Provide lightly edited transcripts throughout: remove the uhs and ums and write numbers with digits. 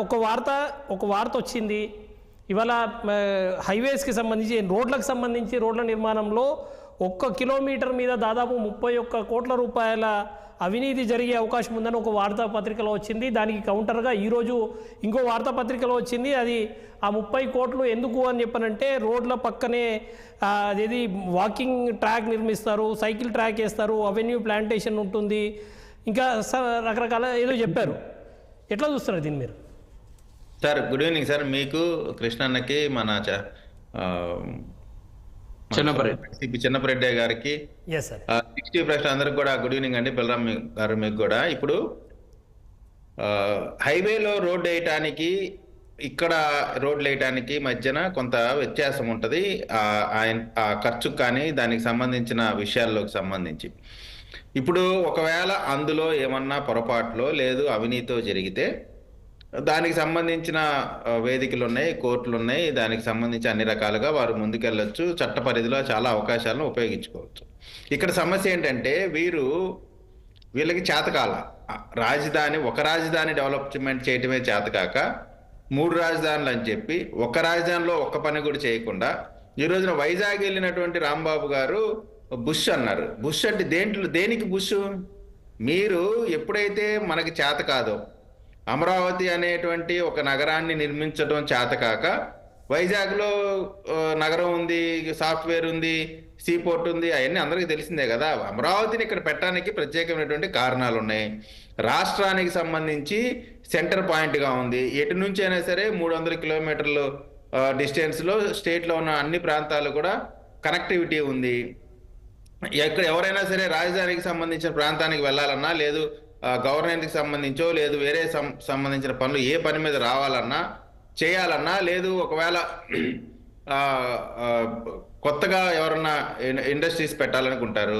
ఒక వార్త వచ్చింది ఇవాళ. హైవేస్కి సంబంధించి రోడ్లకు సంబంధించి రోడ్ల నిర్మాణంలో 1 కిలోమీటర్ మీద దాదాపు 31 కోట్ల రూపాయల అవినీతి జరిగే అవకాశం ఉందని ఒక వార్తాపత్రికలో వచ్చింది. దానికి కౌంటర్గా ఈరోజు ఇంకో వార్తాపత్రికలో వచ్చింది. అది ఆ 30 కోట్లు ఎందుకు అని చెప్పనంటే రోడ్ల పక్కనే అదేది వాకింగ్ ట్రాక్ నిర్మిస్తారు, సైకిల్ ట్రాక్ వేస్తారు, అవెన్యూ ప్లాంటేషన్ ఉంటుంది, ఇంకా రకరకాల ఏదో చెప్పారు. ఎట్లా చూస్తున్నారు దీన్ని మీరు? Sir good evening sir. మీకు కృష్ణన్నకి మన చిన్నపరెడ్డి గారికి 60 ప్రశ్న అందరికి కూడా గుడ్ ఈవినింగ్ అండి. బలరాం గారు మీకు కూడా. ఇప్పుడు హైవేలో రోడ్ వేయటానికి ఇక్కడ రోడ్లు వేయటానికి మధ్యన కొంత వ్యత్యాసం ఉంటుంది. ఆ ఖర్చుకు కానీ దానికి సంబంధించిన విషయాల్లోకి సంబంధించి ఇప్పుడు ఒకవేళ అందులో ఏమన్నా పొరపాట్లో లేదు అవినీతితో జరిగితే దానికి సంబంధించిన వేదికలు ఉన్నాయి, కోర్టులు ఉన్నాయి, దానికి సంబంధించి అన్ని రకాలుగా వారు ముందుకెళ్ళొచ్చు, చట్ట పరిధిలో చాలా అవకాశాలను ఉపయోగించుకోవచ్చు. ఇక్కడ సమస్య ఏంటంటే వీళ్ళకి చేతకాల ఒక రాజధాని డెవలప్మెంట్ చేయటమే చేతకాక 3 రాజధానులు అని చెప్పి ఒక రాజధానిలో ఒక్క పని కూడా చేయకుండా ఈ రోజున వైజాగ్ వెళ్ళినటువంటి రాంబాబు గారు బుష్ అన్నారు. బుష్ అంటే దేనికి బుష్? మీరు ఎప్పుడైతే మనకి చేత కాదో అమరావతి అనేటువంటి ఒక నగరాన్ని నిర్మించడం చేతకాక వైజాగ్లో నగరం ఉంది, సాఫ్ట్వేర్ ఉంది, సీపోర్ట్ ఉంది, అవన్నీ అందరికీ తెలిసిందే కదా. అమరావతిని ఇక్కడ పెట్టడానికి ప్రత్యేకమైనటువంటి కారణాలు ఉన్నాయి. రాష్ట్రానికి సంబంధించి సెంటర్ పాయింట్గా ఉంది. ఎటు నుంచి అయినా సరే 300 కిలోమీటర్లు డిస్టెన్స్లో స్టేట్లో ఉన్న అన్ని ప్రాంతాలు కూడా కనెక్టివిటీ ఉంది. ఎక్కడ ఎవరైనా సరే రాజధానికి సంబంధించిన ప్రాంతానికి వెళ్ళాలన్నా, లేదు గవర్నమెంట్కి సంబంధించో, లేదు వేరే సంబంధించిన పనులు ఏ పని మీద రావాలన్నా చేయాలన్నా, లేదు ఒకవేళ కొత్తగా ఎవరన్నా ఇండస్ట్రీస్ పెట్టాలనుకుంటారు,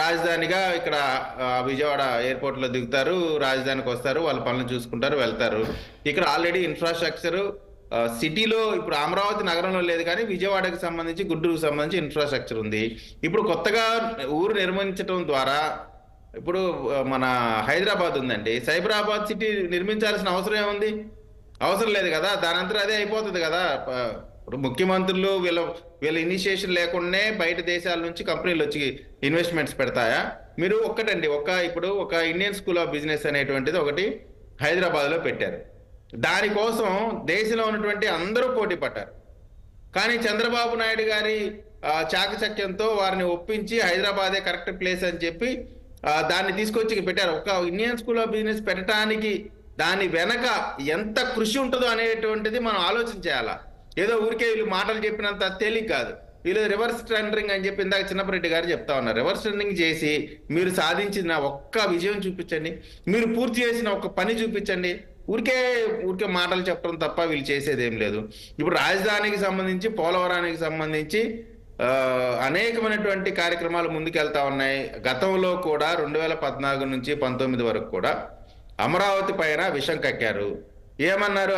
రాజధానిగా ఇక్కడ విజయవాడ ఎయిర్పోర్ట్లో దిగుతారు, రాజధానికి వస్తారు, వాళ్ళ పనులు చూసుకుంటారు, వెళ్తారు. ఇక్కడ ఆల్రెడీ ఇన్ఫ్రాస్ట్రక్చరు సిటీలో ఇప్పుడు అమరావతి నగరంలో లేదు, కానీ విజయవాడకి సంబంధించి గుంటూరుకు సంబంధించి ఇన్ఫ్రాస్ట్రక్చర్ ఉంది. ఇప్పుడు కొత్తగా ఊరు నిర్మించడం ద్వారా ఇప్పుడు మన హైదరాబాద్ ఉందండి, సైబరాబాద్ సిటీ నిర్మించాల్సిన అవసరం ఏముంది? అవసరం లేదు కదా, దానంతా అదే అయిపోతుంది కదా. ఇప్పుడు ముఖ్యమంత్రులు వీళ్ళ ఇనిషియేషన్ లేకుండానే బయట దేశాల నుంచి కంపెనీలు వచ్చి ఇన్వెస్ట్మెంట్స్ పెడతాయా? మీరు ఇప్పుడు ఒక ఇండియన్ స్కూల్ ఆఫ్ బిజినెస్ అనేటువంటిది ఒకటి హైదరాబాద్లో పెట్టారు. దానికోసం దేశంలో ఉన్నటువంటి అందరూ పోటీ పడ్డారు. కానీ చంద్రబాబు నాయుడు గారి చాకచక్యంతో వారిని ఒప్పించి హైదరాబాదే కరెక్ట్ ప్లేస్ అని చెప్పి దాన్ని తీసుకొచ్చి పెట్టారు. ఒక ఇండియన్ స్కూల్ ఆఫ్ బిజినెస్ పెట్టడానికి దాని వెనక ఎంత కృషి ఉంటుందో అనేటువంటిది మనం ఆలోచించేయాలా. ఏదో ఊరికే వీళ్ళు మాటలు చెప్పినంత తేలిక కాదు. వీళ్ళు రివర్స్ టెండరింగ్ అని చెప్పి ఇందాక చిన్నపరెడ్డి గారు చెప్తా ఉన్నారు. రివర్స్ టెండరింగ్ చేసి మీరు సాధించిన ఒక్క విజయం చూపించండి, మీరు పూర్తి చేసిన ఒక పని చూపించండి. ఊరికే మాటలు చెప్పడం తప్ప వీళ్ళు చేసేది ఏం లేదు. ఇప్పుడు రాజధానికి సంబంధించి, పోలవరానికి సంబంధించి అనేకమైనటువంటి కార్యక్రమాలు ముందుకెళ్తా ఉన్నాయి. గతంలో కూడా 2014 నుంచి 19 వరకు కూడా అమరావతి పైన విషం కక్కారు. ఏమన్నారు?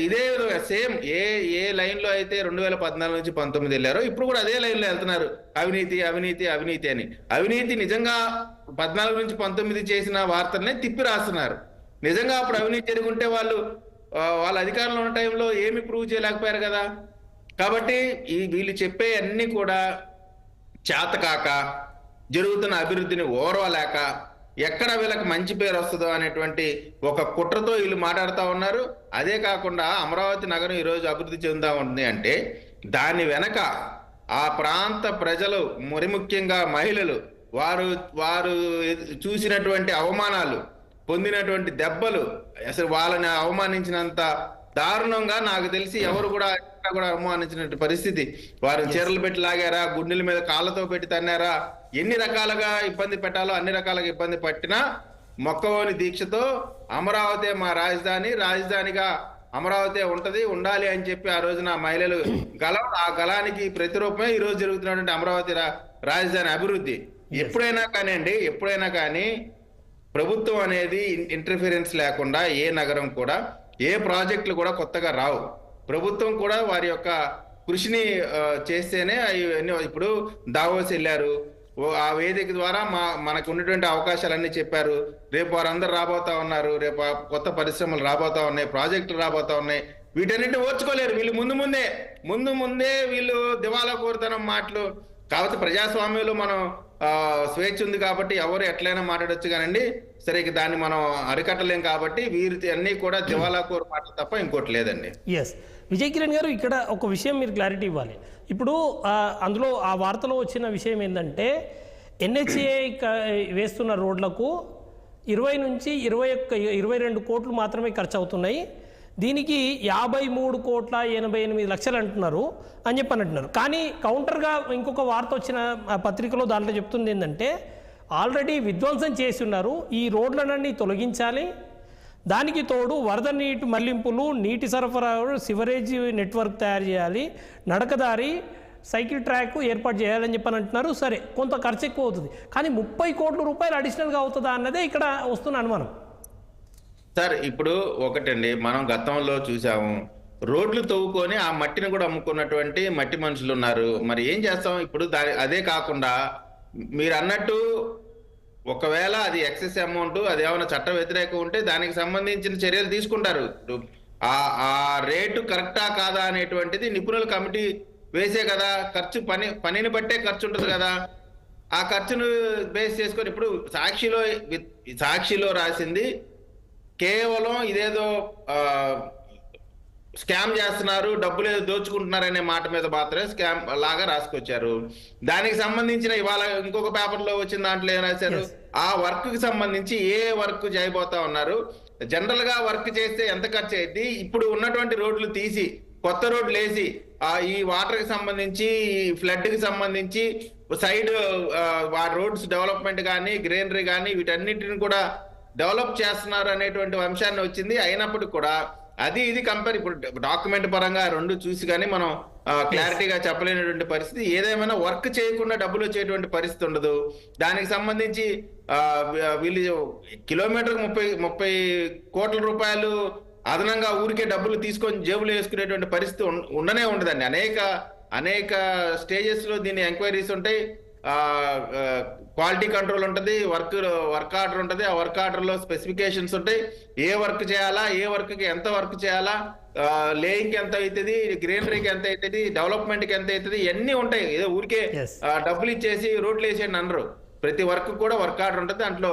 ఇదే సేమ్ ఏ లైన్లో అయితే 2014 నుంచి 19 వెళ్ళారో ఇప్పుడు కూడా అదే లైన్లో వెళ్తున్నారు. అవినీతి అవినీతి అవినీతి అని. అవినీతి నిజంగా 14 నుంచి 19 చేసిన వార్తలనే తిప్పి రాస్తున్నారు. నిజంగా అప్పుడు అవినీతి జరుగుంటే వాళ్ళ అధికారంలో ఉన్న టైంలో ఏమి ప్రూవ్ చేయలేకపోయారు కదా. కాబట్టి వీళ్ళు చెప్పే అన్ని కూడా చేతకాక, జరుగుతున్న అభివృద్ధిని ఓర్వలేక, ఎక్కడ వీళ్ళకి మంచి పేరు వస్తుందో అనేటువంటి ఒక కుట్రతో వీళ్ళు మాట్లాడుతూ ఉన్నారు. అదే కాకుండా అమరావతి నగరం ఈరోజు అభివృద్ధి చెందుతా ఉంది అంటే దాని వెనక ఆ ప్రాంత ప్రజలు, మరి ముఖ్యంగా మహిళలు, వారు చూసినటువంటి అవమానాలు, పొందినటువంటి దెబ్బలు, అసలు వాళ్ళని అవమానించినంత దారుణంగా నాకు తెలిసి ఎవరు కూడా అవమానించినటువంటి పరిస్థితి. వారు చీరలు పెట్టి లాగారా, గుండెల మీద కాళ్ళతో పెట్టి తన్నారా, ఎన్ని రకాలుగా ఇబ్బంది పెట్టాలో అన్ని రకాలుగా ఇబ్బంది పట్టినా మొక్కవోని దీక్షతో అమరావతి మా రాజధానిగా అమరావతి ఉండాలి అని చెప్పి ఆ రోజున మహిళలు ఆ గలానికి ప్రతిరూపమే ఈ రోజు జరుగుతున్నటువంటి అమరావతి రాజధాని అభివృద్ధి. ఎప్పుడైనా కానీ ప్రభుత్వం అనేది ఇంటర్ఫిరెన్స్ లేకుండా ఏ నగరం కూడా, ఏ ప్రాజెక్టులు కూడా కొత్తగా రావు. ప్రభుత్వం కూడా వారి యొక్క కృషిని చేస్తేనే ఇప్పుడు దావోస్ వెళ్ళారు, ఆ వేదిక ద్వారా మనకు ఉన్నటువంటి అవకాశాలన్నీ చెప్పారు. రేపు వారందరూ రాబోతా ఉన్నారు, రేపు కొత్త పరిశ్రమలు రాబోతా ఉన్నాయి, ప్రాజెక్టులు రాబోతా ఉన్నాయి. వీటన్నిటిని ఓర్చుకోలేరు వీళ్ళు. ముందు ముందే వీళ్ళు దివాలా కోరుతనం మాటలు. కాబట్టి ప్రజాస్వామ్యంలో మనం స్వేచ్ఛ ఉంది కాబట్టి ఎవరు ఎట్లయినా మాట్లాడొచ్చు కానండి. సరే, ఇక దాన్ని మనం అరికట్టలేం కాబట్టి వీరి అన్ని కూడా దివాలా కోరు మాటలు తప్ప ఇంకోటి లేదండి. ఎస్, విజయ్ కిరణ్ గారు, ఇక్కడ ఒక విషయం మీరు క్లారిటీ ఇవ్వాలి. ఇప్పుడు అందులో ఆ వార్తలో వచ్చిన విషయం ఏంటంటే NHAI వేస్తున్న రోడ్లకు 20 నుంచి 22 కోట్లు మాత్రమే ఖర్చు అవుతున్నాయి. దీనికి 53,88,00,000 అంటున్నారు అని అంటున్నారు. కానీ కౌంటర్గా ఇంకొక వార్త వచ్చిన పత్రికలో దాంట్లో చెప్తుంది ఏంటంటే ఆల్రెడీ విధ్వంసం చేసి ఉన్నారు, ఈ రోడ్లనన్నీ తొలగించాలి, దానికి తోడు వరద నీటి మళ్లింపులు, నీటి సరఫరా, సివరేజ్ నెట్వర్క్ తయారు చేయాలి, నడకదారి, సైకిల్ ట్రాక్ ఏర్పాటు చేయాలని అంటున్నారు. సరే, కొంత ఖర్చు ఎక్కువ అవుతుంది, కానీ 30 కోట్ల రూపాయలు అడిషనల్గా అవుతుందా అన్నదే ఇక్కడ వస్తున్న అనుమానం. సార్, ఇప్పుడు ఒకటండి, మనం గతంలో చూసాము, రోడ్లు తవ్వుకొని ఆ మట్టిని కూడా అమ్ముకున్నటువంటి మట్టి మనుషులు ఉన్నారు. మరి ఏం చేస్తాం ఇప్పుడు? అదే కాకుండా మీరు అన్నట్టు ఒకవేళ అది ఎక్సెస్ అమౌంట్, అది ఏమైనా చట్ట వ్యతిరేకం ఉంటే దానికి సంబంధించిన చర్యలు తీసుకుంటారు. ఆ రేటు కరెక్టా కాదా అనేటువంటిది నిపుణుల కమిటీ వేసే కదా. ఖర్చు పనిని బట్టే ఖర్చు ఉంటుంది కదా. ఆ ఖర్చును బేస్ చేసుకొని ఇప్పుడు సాక్షిలో రాసింది కేవలం ఇదేదో స్కామ్ చేస్తున్నారు, డబ్బులు ఏదో దోచుకుంటున్నారు అనే మాట మీద మాత్రమే స్కామ్ లాగా రాసుకొచ్చారు. దానికి సంబంధించిన ఇవాళ ఇంకొక పేపర్లో వచ్చిన దాంట్లో ఏం రాశారు, ఆ వర్క్ కి సంబంధించి ఏ వర్క్ చేయబోతా ఉన్నారు, జనరల్ గా వర్క్ చేస్తే ఎంత ఖర్చు అయింది, ఇప్పుడు ఉన్నటువంటి రోడ్లు తీసి కొత్త రోడ్లు వేసి ఈ వాటర్ కి సంబంధించి, ఈ ఫ్లడ్ కి సంబంధించి సైడ్ రోడ్స్ డెవలప్మెంట్ కానీ, గ్రీనరీ కానీ వీటన్నిటిని కూడా డెవలప్ చేస్తున్నారు అనేటువంటి అంశాన్ని వచ్చింది. అయినప్పటికీ కూడా ఇది కంపేర్ ఇప్పుడు డాక్యుమెంట్ పరంగా రెండు చూసి కానీ మనం క్లారిటీగా చెప్పలేనటువంటి పరిస్థితి. ఏదేమైనా వర్క్ చేయకుండా డబ్బులు వచ్చేటువంటి పరిస్థితి ఉండదు. దానికి సంబంధించి వీళ్ళు కిలోమీటర్కి 30 కోట్ల రూపాయలు అదనంగా ఊరికే డబ్బులు తీసుకొని జేబులు వేసుకునేటువంటి పరిస్థితి ఉండనే ఉండదండి. అనేక స్టేజెస్ లో దీని ఎంక్వైరీస్ ఉంటాయి, క్వాలిటీ కంట్రోల్ ఉంటుంది, వర్క్ ఆర్డర్ ఉంటుంది. ఆ వర్క్ ఆర్డర్ లో స్పెసిఫికేషన్స్ ఉంటాయి, ఏ వర్క్ చేయాలా, ఏ వర్క్ కి ఎంత వర్క్ చేయాలా, లేయింగ్ కి ఎంత అవుతుంది, గ్రీనరీకి ఎంత అవుతుంది, డెవలప్మెంట్ కి ఎంత అవుతుంది, ఇవన్నీ ఉంటాయి. ఏదో ఊరికే డబ్బులు ఇచ్చేసి రోడ్లు వేసేయండి అనరు. ప్రతి వర్క్ కూడా వర్క్ ఆర్డర్ ఉంటుంది. దాంట్లో